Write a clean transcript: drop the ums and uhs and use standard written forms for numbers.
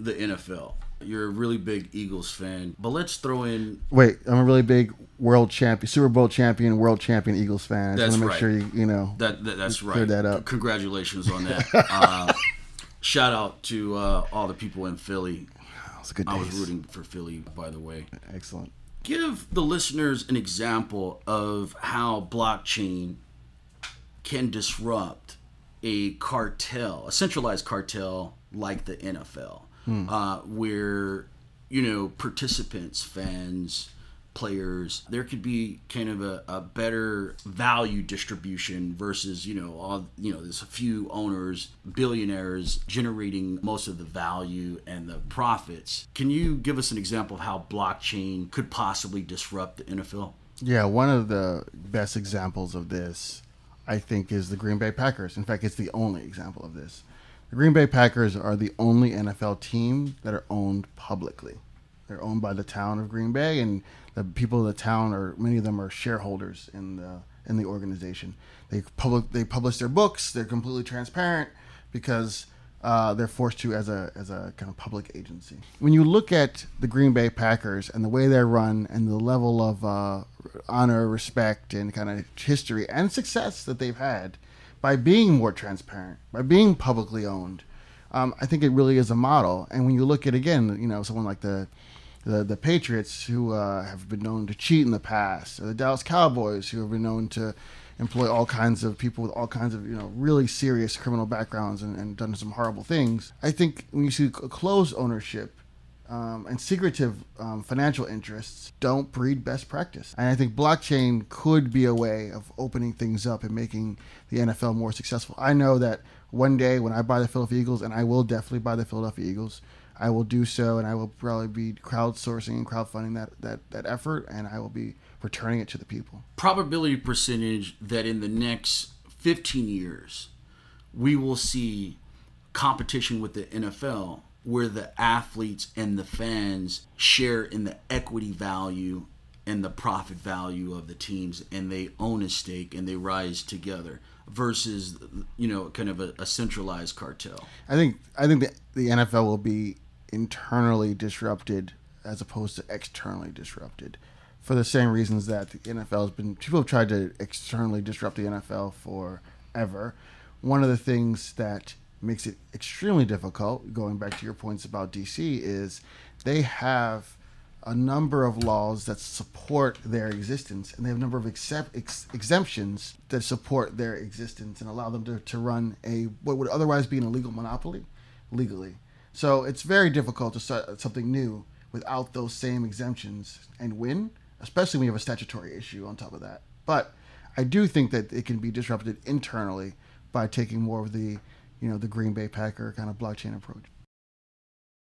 the NFL. You're a really big Eagles fan, but let's throw in. Wait, I'm a really big world champion, Super Bowl champion, world champion Eagles fan. I just want to make sure you know that's right. Clear that up. Congratulations on that. Shout out to all the people in Philly. I was rooting for Philly, by the way. Excellent. Give the listeners an example of how blockchain can disrupt a cartel, a centralized cartel like the NFL, where, participants, fans, players, there could be kind of a better value distribution versus, there's a few owners, billionaires generating most of the value and the profits. Can you give us an example of how blockchain could possibly disrupt the NFL? Yeah, one of the best examples of this, I think, is the Green Bay Packers. In fact, it's the only example of this. The Green Bay Packers are the only NFL team that are owned publicly. They're owned by the town of Green Bay, and the people of the town many of them are shareholders in the organization. They publish their books. They're completely transparent because they're forced to as a kind of public agency. When you look at the Green Bay Packers and the way they're run and the level of honor, respect, and kind of history and success that they've had by being more transparent, by being publicly owned, I think it really is a model. And when you look at, again, someone like the Patriots, who have been known to cheat in the past, or the Dallas Cowboys, who have been known to employ all kinds of people with all kinds of really serious criminal backgrounds and done some horrible things. I think when you see a closed ownership and secretive financial interests don't breed best practice. And I think blockchain could be a way of opening things up and making the NFL more successful. I know that one day when I buy the Philadelphia Eagles, and I will definitely buy the Philadelphia Eagles, I will do so, and I will probably be crowdsourcing and crowdfunding that effort, and I will be returning it to the people. Probability percentage that in the next 15 years, we will see competition with the NFL where the athletes and the fans share in the equity value and the profit value of the teams, and they own a stake and they rise together versus, kind of a centralized cartel. I think that the NFL will be internally disrupted as opposed to externally disrupted, for the same reasons that the NFL has been. People have tried to externally disrupt the NFL forever. One of the things that makes it extremely difficult, going back to your points about DC, is they have a number of laws that support their existence, and they have a number of exemptions that support their existence and allow them to run what would otherwise be an illegal monopoly legally. So it's very difficult to start something new without those same exemptions and win, especially when you have a statutory issue on top of that. But I do think that it can be disrupted internally by taking more of the Green Bay Packer kind of blockchain approach.